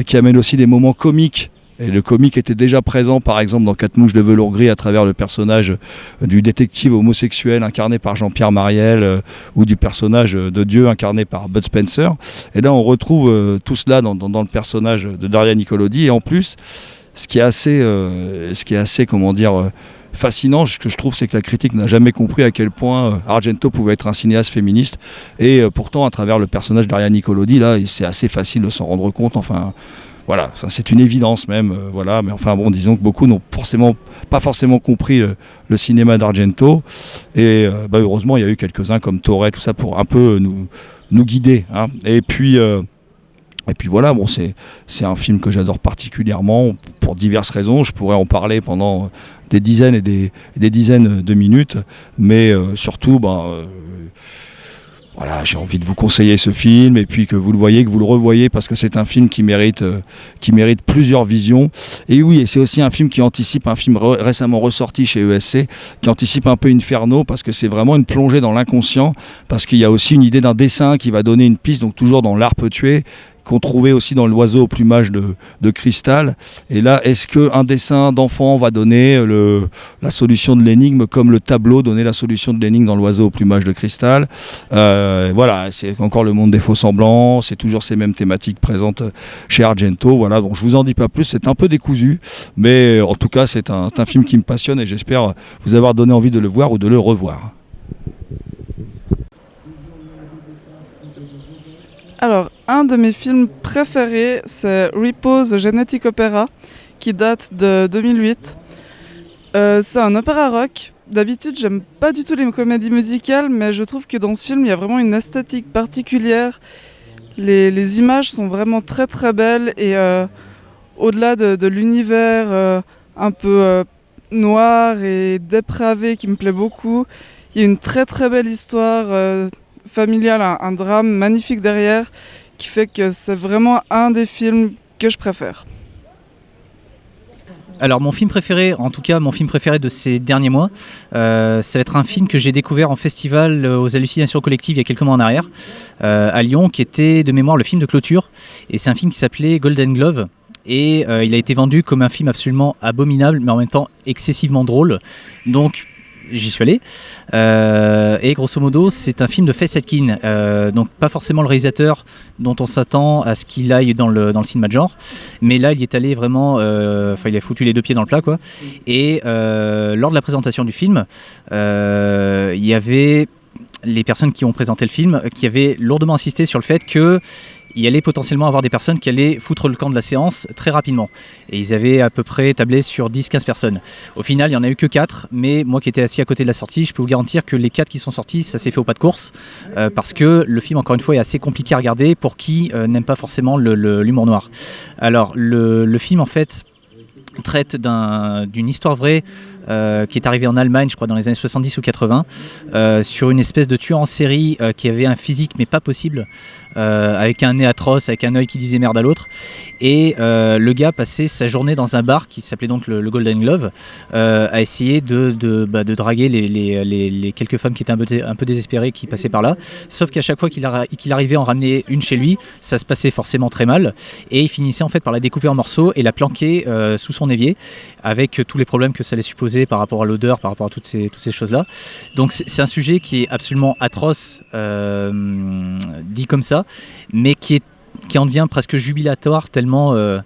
J: qui amène aussi des moments comiques. Et le comique était déjà présent, par exemple, dans 4 mouches de velours gris, à travers le personnage du détective homosexuel incarné par Jean-Pierre Mariel, ou du personnage de Dieu incarné par Bud Spencer. Et là, on retrouve tout cela dans le personnage de Daria Nicolodi. Et en plus, ce qui est assez, fascinant, ce que je trouve, c'est que la critique n'a jamais compris à quel point Argento pouvait être un cinéaste féministe. Et pourtant, à travers le personnage de Daria Nicolodi, là, c'est assez facile de s'en rendre compte. Enfin, voilà, ça, c'est une évidence même. Voilà, mais enfin bon, disons que beaucoup n'ont pas forcément compris le cinéma d'Argento. Et heureusement, il y a eu quelques-uns comme Torre, tout ça, pour un peu nous guider. Hein. Et puis Et puis voilà, bon, c'est un film que j'adore particulièrement pour diverses raisons. Je pourrais en parler pendant des dizaines et des dizaines de minutes, mais surtout, voilà, j'ai envie de vous conseiller ce film et puis que vous le voyez, que vous le revoyez parce que c'est un film qui mérite plusieurs visions. Et oui, et c'est aussi un film qui anticipe un film récemment ressorti chez ESC, qui anticipe un peu Inferno parce que c'est vraiment une plongée dans l'inconscient, parce qu'il y a aussi une idée d'un dessin qui va donner une piste, donc toujours dans L'Art peut tuer, qu'on trouvait aussi dans L'Oiseau au plumage de cristal. Et là, est-ce qu'un dessin d'enfant va donner la solution de l'énigme comme le tableau donnait la solution de l'énigme dans L'Oiseau au plumage de cristal? Voilà, c'est encore le monde des faux semblants, c'est toujours ces mêmes thématiques présentes chez Argento. Voilà, donc je vous en dis pas plus, c'est un peu décousu, mais en tout cas, c'est un film qui me passionne et j'espère vous avoir donné envie de le voir ou de le revoir.
K: Alors, un de mes films préférés, c'est Repose Genetic Opera, qui date de 2008. C'est un opéra rock. D'habitude, j'aime pas du tout les comédies musicales, mais je trouve que dans ce film, il y a vraiment une esthétique particulière. Les images sont vraiment très très belles et au-delà de l'univers un peu noir et dépravé qui me plaît beaucoup, il y a une très très belle histoire familiale, un drame magnifique derrière, qui fait que c'est vraiment un des films que je préfère.
L: Alors mon film préféré, en tout cas mon film préféré de ces derniers mois, ça va être un film que j'ai découvert en festival aux Hallucinations Collectives il y a quelques mois en arrière, à Lyon, qui était de mémoire le film de clôture, et c'est un film qui s'appelait Golden Glove. Et il a été vendu comme un film absolument abominable, mais en même temps excessivement drôle. Donc j'y suis allé. Et grosso modo, c'est un film de Faith Atkin. Donc pas forcément le réalisateur dont on s'attend à ce qu'il aille dans le cinéma de genre. Mais là, il y est allé vraiment... il a foutu les deux pieds dans le plat, quoi. Et lors de la présentation du film, il y avait les personnes qui ont présenté le film qui avaient lourdement insisté sur le fait que il allait potentiellement avoir des personnes qui allaient foutre le camp de la séance très rapidement. Et ils avaient à peu près tablé sur 10-15 personnes. Au final, il n'y en a eu que 4, mais moi qui étais assis à côté de la sortie, je peux vous garantir que les 4 qui sont sortis, ça s'est fait au pas de course, parce que le film, encore une fois, est assez compliqué à regarder pour qui n'aime pas forcément l'humour noir. Alors, le film, en fait, traite d'une histoire vraie qui est arrivée en Allemagne, je crois, dans les années 70 ou 80, sur une espèce de tueur en série qui avait un physique mais pas possible, avec un nez atroce, avec un œil qui disait merde à l'autre. Et le gars passait sa journée dans un bar qui s'appelait donc le Golden Glove, à essayer de draguer les quelques femmes qui étaient un peu désespérées qui passaient par là. Sauf qu'à chaque fois qu'il arrivait à en ramener une chez lui, ça se passait forcément très mal. Et il finissait en fait par la découper en morceaux et la planquer sous son évier, avec tous les problèmes que ça allait supposer par rapport à l'odeur, par rapport à toutes ces choses-là. Donc c'est un sujet qui est absolument atroce, dit comme ça, mais qui en devient presque jubilatoire tellement le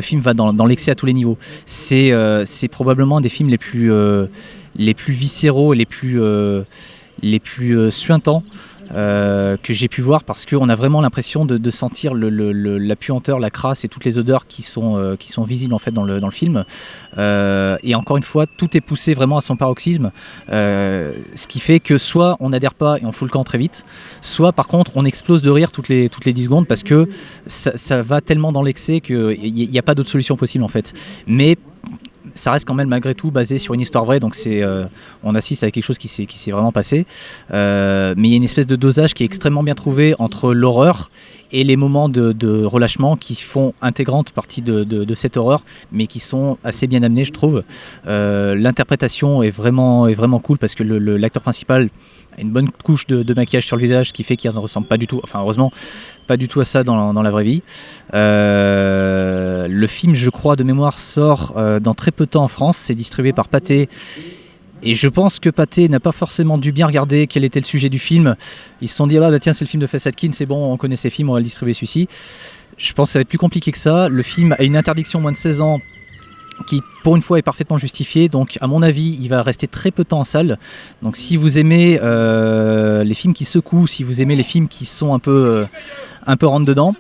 L: film va dans l'excès à tous les niveaux. C'est probablement un des films les plus viscéraux et les plus suintants que j'ai pu voir, parce qu'on a vraiment l'impression de sentir la puanteur, la crasse et toutes les odeurs qui sont visibles en fait dans le film. Et encore une fois, tout est poussé vraiment à son paroxysme, ce qui fait que soit on n'adhère pas et on fout le camp très vite, soit par contre on explose de rire toutes les 10 secondes, parce que ça va tellement dans l'excès qu'il n'y a pas d'autre solution possible en fait. Mais ça reste quand même malgré tout basé sur une histoire vraie, donc on assiste à quelque chose qui s'est vraiment passé. Mais il y a une espèce de dosage qui est extrêmement bien trouvé entre l'horreur et les moments de relâchement qui font intégrante partie de cette horreur, mais qui sont assez bien amenés, je trouve. L'interprétation est vraiment cool, parce que l'acteur principal a une bonne couche de maquillage sur le visage, qui fait qu'il ne ressemble pas du tout, enfin heureusement, pas du tout à ça dans la vraie vie. Le film, je crois, de mémoire, sort dans très peu de temps en France. C'est distribué par Pathé. Et je pense que Pathé n'a pas forcément dû bien regarder quel était le sujet du film. Ils se sont dit, tiens, c'est le film de Faith Atkin, c'est bon, on connaît ces films, on va le distribuer celui-ci. Je pense que ça va être plus compliqué que ça. Le film a une interdiction moins de 16 ans qui, pour une fois, est parfaitement justifiée. Donc, à mon avis, il va rester très peu de temps en salle. Donc, si vous aimez les films qui secouent, si vous aimez les films qui sont un peu rentre-dedans,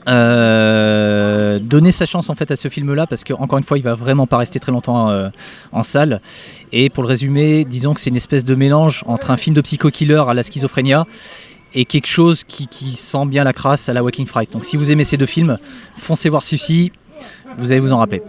L: donner sa chance en fait à ce film-là, parce qu'encore une fois, il va vraiment pas rester très longtemps en salle. Et pour le résumer, disons que c'est une espèce de mélange entre un film de psycho-killer à la Schizophrénia et quelque chose qui sent bien la crasse à la Walking Fright. Donc si vous aimez ces deux films, foncez voir celui-ci, vous allez vous en rappeler.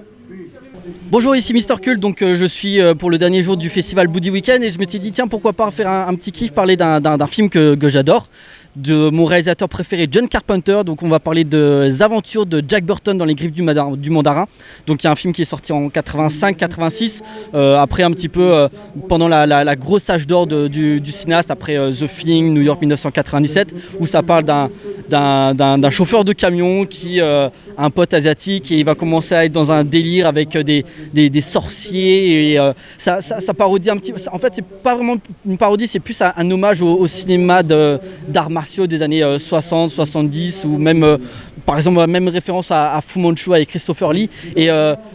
M: Bonjour, ici Mister Cult, donc je suis pour le dernier jour du festival Buddy Weekend et je m'étais dit tiens pourquoi pas faire un petit kiff, parler d'un film que j'adore, de mon réalisateur préféré John Carpenter. Donc on va parler des aventures de Jack Burton dans les griffes du mandarin. Donc il y a un film qui est sorti en 85-86, après un petit peu pendant la grosse âge d'or du cinéaste, après The Thing, New York 1997, où ça parle d'un chauffeur de camion qui a un pote asiatique et il va commencer à être dans un délire avec des sorciers et ça parodie un petit peu. En fait c'est pas vraiment une parodie, c'est plus un hommage au cinéma d'art martiaux des années 60, 70 ou même par exemple même référence à Fu Manchu avec Christopher Lee et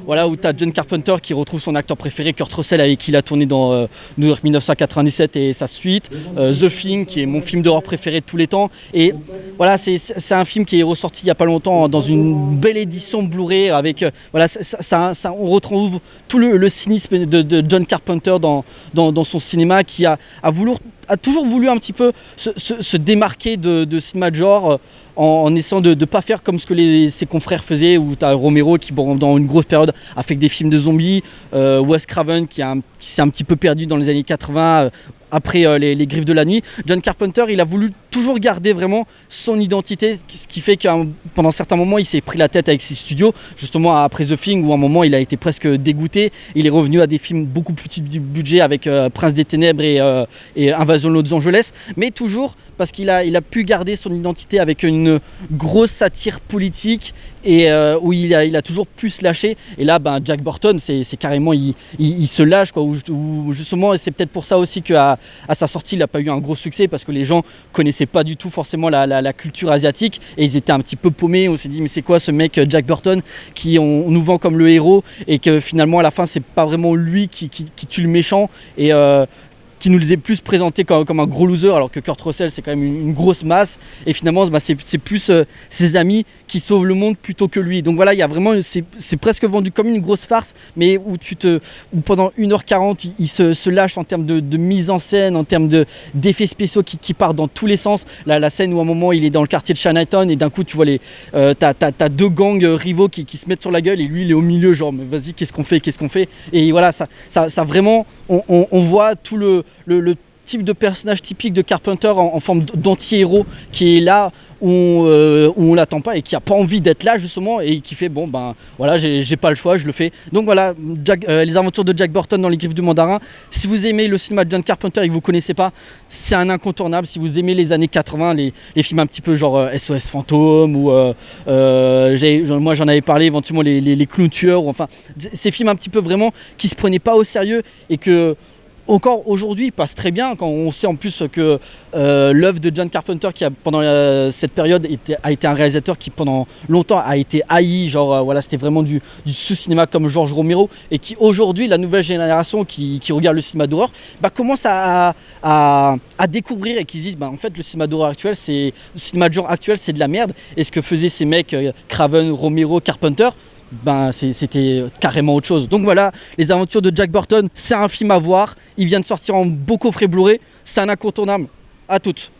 M: voilà où tu as John Carpenter qui retrouve son acteur préféré Kurt Russell avec qui il a tourné dans New York 1997 et sa suite, The Thing qui est mon film d'horreur préféré de tous les temps et voilà c'est un film qui est ressorti il y a pas longtemps dans une belle édition Blu-ray avec voilà on retrouve tout le cynisme de John Carpenter dans son cinéma qui a toujours voulu un petit peu se démarquer de cinéma de genre en essayant de ne pas faire comme ce que ses confrères faisaient, où tu as Romero qui dans une grosse période a fait que des films de zombies, Wes Craven qui s'est un petit peu perdu dans les années 80 après les griffes de la nuit. John Carpenter il a voulu toujours garder vraiment son identité, ce qui fait que pendant certains moments il s'est pris la tête avec ses studios, justement après The Thing où à un moment il a été presque dégoûté. Il est revenu à des films beaucoup plus petits budget avec Prince des Ténèbres et Invasion de Los Angeles, mais toujours parce qu'il a pu garder son identité avec une grosse satire politique et où il a toujours pu se lâcher. Et là Jack Burton c'est carrément il se lâche quoi, où justement et c'est peut-être pour ça aussi qu'à sa sortie il n'a pas eu un gros succès parce que les gens connaissaient pas du tout forcément la culture asiatique et ils étaient un petit peu paumés. On s'est dit mais c'est quoi ce mec Jack Burton qui on nous vend comme le héros et que finalement à la fin c'est pas vraiment lui qui tue le méchant et qui nous les est plus présenté comme un gros loser alors que Kurt Russell c'est quand même une grosse masse et finalement c'est plus ses amis qui sauvent le monde plutôt que lui. Donc voilà, il y a vraiment c'est presque vendu comme une grosse farce mais où pendant 1h40 il se lâche en termes de mise en scène, en termes d'effets spéciaux qui partent dans tous les sens. La scène où à un moment il est dans le quartier de Chinatown et d'un coup tu vois t'as deux gangs rivaux qui se mettent sur la gueule et lui il est au milieu genre mais vas-y qu'est-ce qu'on fait et voilà ça vraiment on voit tout le type de personnage typique de Carpenter en forme d'anti-héros qui est là où on l'attend pas et qui a pas envie d'être là justement et qui fait bon voilà j'ai pas le choix, je le fais. Donc voilà les aventures de Jack Burton dans les griffes du mandarin. Si vous aimez le cinéma de John Carpenter et que vous connaissez pas, c'est un incontournable. Si vous aimez les années 80, les films un petit peu genre SOS Fantôme ou moi j'en avais parlé éventuellement les clowns tueurs ou enfin ces films un petit peu vraiment qui se prenaient pas au sérieux et que encore aujourd'hui, il passe très bien quand on sait en plus que l'œuvre de John Carpenter qui pendant cette période a été un réalisateur qui pendant longtemps a été haï, genre voilà c'était vraiment du sous-cinéma comme George Romero et qui aujourd'hui la nouvelle génération qui regarde le cinéma d'horreur commence à découvrir et qui se disent en fait le cinéma d'horreur actuel le cinéma de genre actuel c'est de la merde et ce que faisaient ces mecs Craven, Romero, Carpenter c'était carrément autre chose. Donc voilà, les aventures de Jack Burton, c'est un film à voir. Il vient de sortir en beau coffret Blu-ray, c'est un incontournable. À toutes.